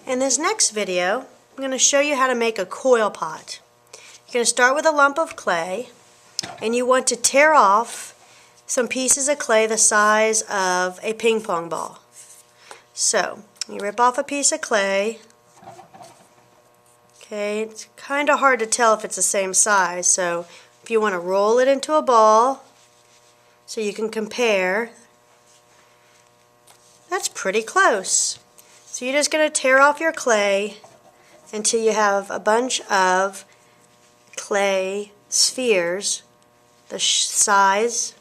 In this next video, I'm going to show you how to make a coil pot. You're going to start with a lump of clay, and you want to tear off some pieces of clay the size of a ping pong ball. So, you rip off a piece of clay. Okay, it's kind of hard to tell if it's the same size, so if you want to roll it into a ball so you can compare, that's pretty close. So you're just going to tear off your clay until you have a bunch of clay spheres the size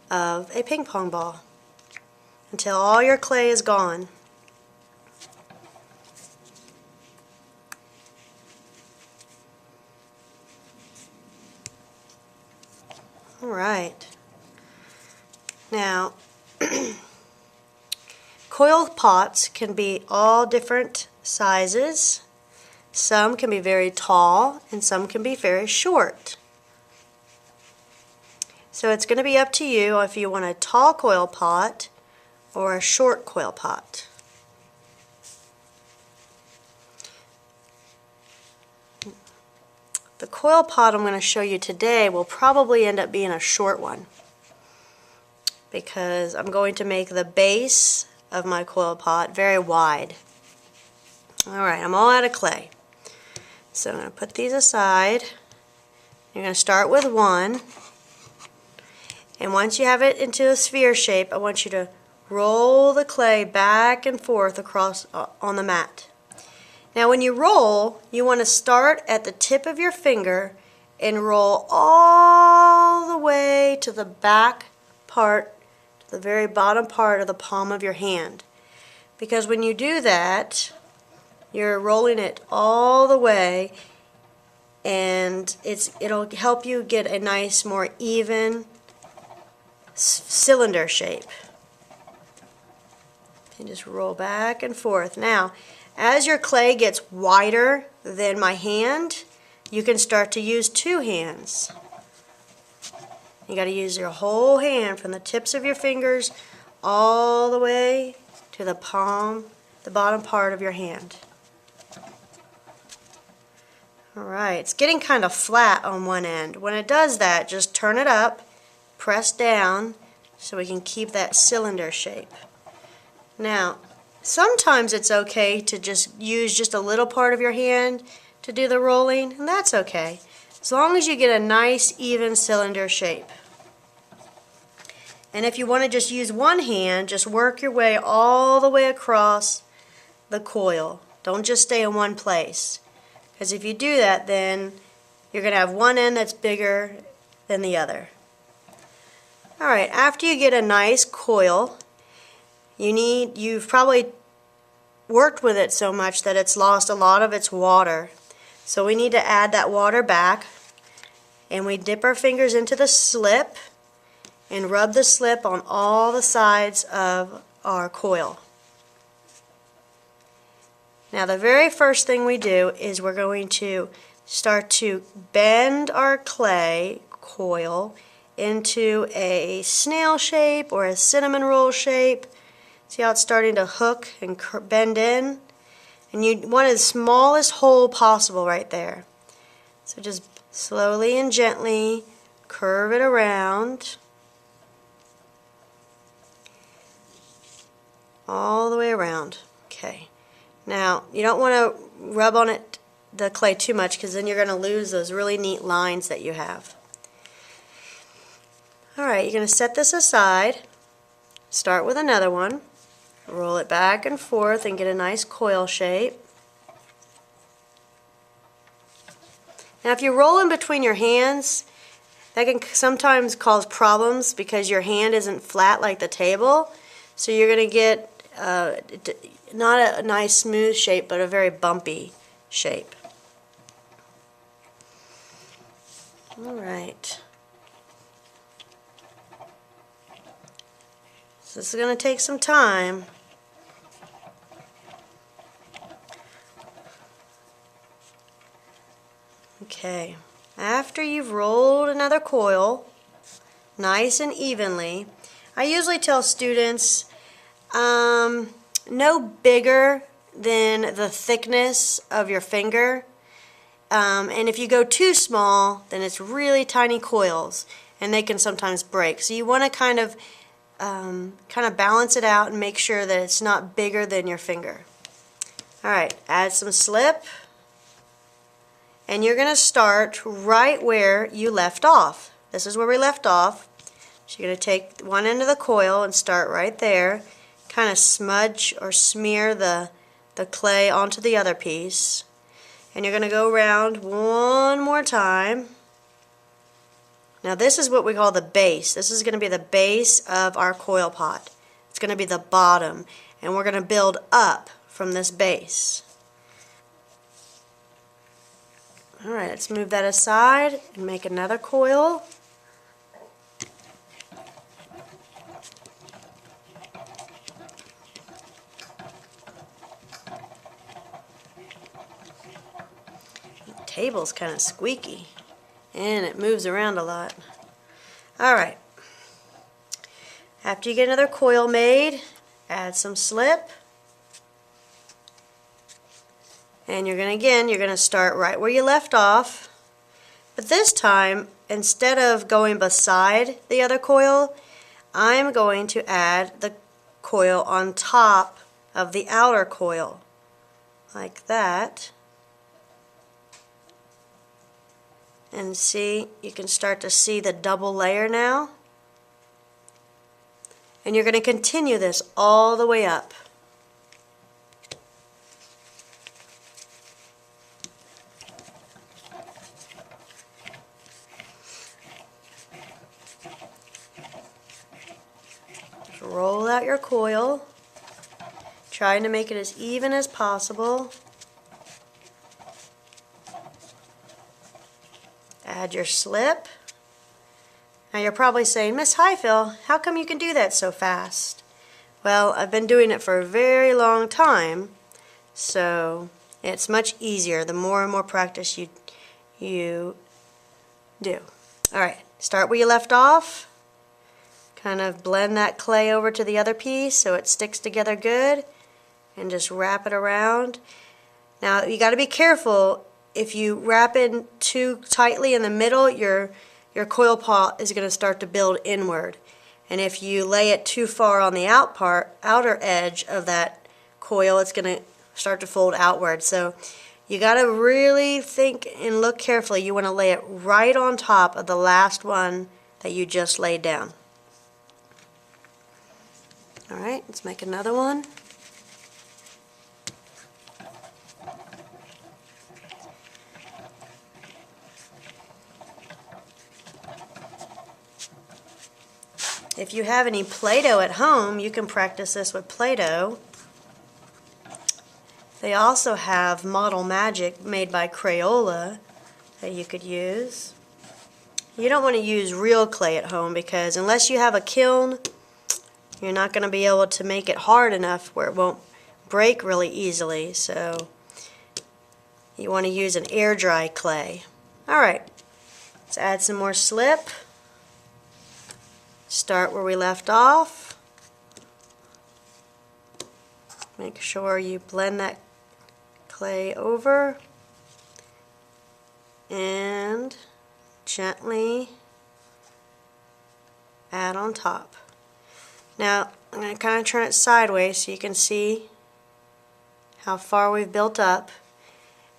of a ping pong ball, until all your clay is gone. Alright, now coil pots can be all different sizes. Some can be very tall and some can be very short. So it's going to be up to you if you want a tall coil pot or a short coil pot. The coil pot I'm going to show you today will probably end up being a short one, because I'm going to make the base of my coil pot very wide. Alright, I'm all out of clay. So I'm going to put these aside. You're going to start with one. And once you have it into a sphere shape, I want you to roll the clay back and forth across on the mat. Now when you roll, you want to start at the tip of your finger and roll all the way to the back part, the very bottom part of the palm of your hand. Because when you do that, you're rolling it all the way, and it'll help you get a nice, more even cylinder shape. And just roll back and forth. Now, as your clay gets wider than my hand, you can start to use two hands. You got to use your whole hand from the tips of your fingers all the way to the palm, the bottom part of your hand. Alright, it's getting kind of flat on one end. When it does that, just turn it up, press down so we can keep that cylinder shape. Now, sometimes it's okay to just use just a little part of your hand to do the rolling, and that's okay, as long as you get a nice even cylinder shape. And if you want to just use one hand, just work your way all the way across the coil. Don't just stay in one place, because if you do that, then you're going to have one end that's bigger than the other. Alright, after you get a nice coil, you've probably worked with it so much that it's lost a lot of its water. So we need to add that water back, and we dip our fingers into the slip and rub the slip on all the sides of our coil. Now the very first thing we do is we're going to start to bend our clay coil into a snail shape or a cinnamon roll shape. See how it's starting to hook and bend in? And you want the smallest hole possible right there. So just slowly and gently curve it around all the way around. Okay. Now, you don't want to rub on it, the clay, too much, because then you're going to lose those really neat lines that you have. Alright, you're going to set this aside. Start with another one. Roll it back and forth and get a nice coil shape. Now if you roll in between your hands, that can sometimes cause problems because your hand isn't flat like the table. So you're going to get not a nice smooth shape, but a very bumpy shape. Alright. So this is going to take some time. Okay, after you've rolled another coil nice and evenly, I usually tell students no bigger than the thickness of your finger. And if you go too small, then it's really tiny coils, and they can sometimes break. So you want to kind of balance it out and make sure that it's not bigger than your finger. Alright, add some slip, and you're going to start right where you left off. This is where we left off. So you're going to take one end of the coil and start right there, kind of smudge or smear the clay onto the other piece. And you're going to go around one more time. Now this is what we call the base. This is going to be the base of our coil pot. It's going to be the bottom, and we're going to build up from this base. Alright, let's move that aside and make another coil. Table's kind of squeaky and it moves around a lot. Alright, after you get another coil made, add some slip, and you're going to start right where you left off, but this time instead of going beside the other coil, I'm going to add the coil on top of the outer coil like that. And see, you can start to see the double layer now. And you're going to continue this all the way up. Just roll out your coil, trying to make it as even as possible. Add your slip. Now you're probably saying, Miss Highfill, how come you can do that so fast? Well, I've been doing it for a very long time, so it's much easier the more and more practice you do. Alright, start where you left off. Kind of blend that clay over to the other piece so it sticks together good, and just wrap it around. Now you got to be careful. If you wrap in too tightly in the middle, your coil pot is going to start to build inward. And if you lay it too far on the outer edge of that coil, it's going to start to fold outward. So you got to really think and look carefully. You want to lay it right on top of the last one that you just laid down. Alright, let's make another one. If you have any Play-Doh at home, you can practice this with Play-Doh. They also have Model Magic made by Crayola that you could use. You don't want to use real clay at home because unless you have a kiln, you're not going to be able to make it hard enough where it won't break really easily. So you want to use an air dry clay. Alright, let's add some more slip. Start where we left off. Make sure you blend that clay over and gently add on top. Now I'm going to kind of turn it sideways so you can see how far we've built up.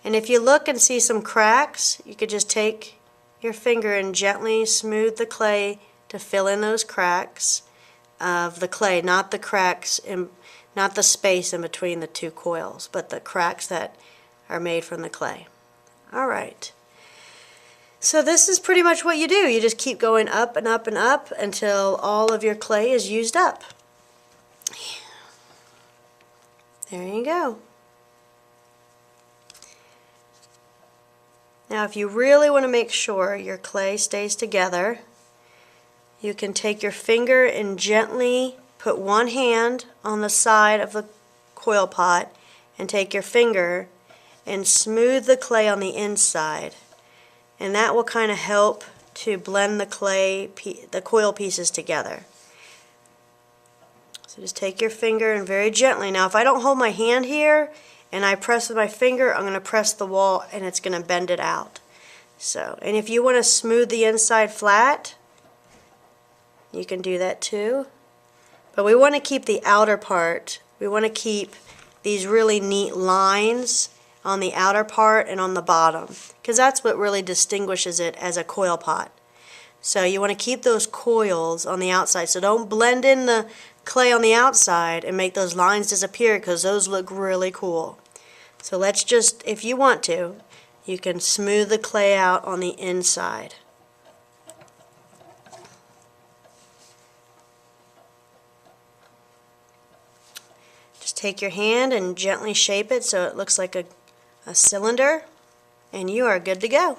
And if you look and see some cracks, you could just take your finger and gently smooth the clay to fill in those cracks of the clay, not the space in between the two coils, but the cracks that are made from the clay. Alright, so this is pretty much what you do. You just keep going up and up and up until all of your clay is used up. There you go. Now if you really want to make sure your clay stays together, you can take your finger and gently put one hand on the side of the coil pot and take your finger and smooth the clay on the inside. And that will kind of help to blend the coil pieces together. So just take your finger and very gently. Now if I don't hold my hand here and I press with my finger, I'm going to press the wall and it's going to bend it out. So, and if you want to smooth the inside flat, you can do that too. But we want to keep the outer part. We want to keep these really neat lines on the outer part and on the bottom, because that's what really distinguishes it as a coil pot. So you want to keep those coils on the outside. So don't blend in the clay on the outside and make those lines disappear, because those look really cool. So let's just, if you want to, you can smooth the clay out on the inside. Just take your hand and gently shape it so it looks like a cylinder, and you are good to go.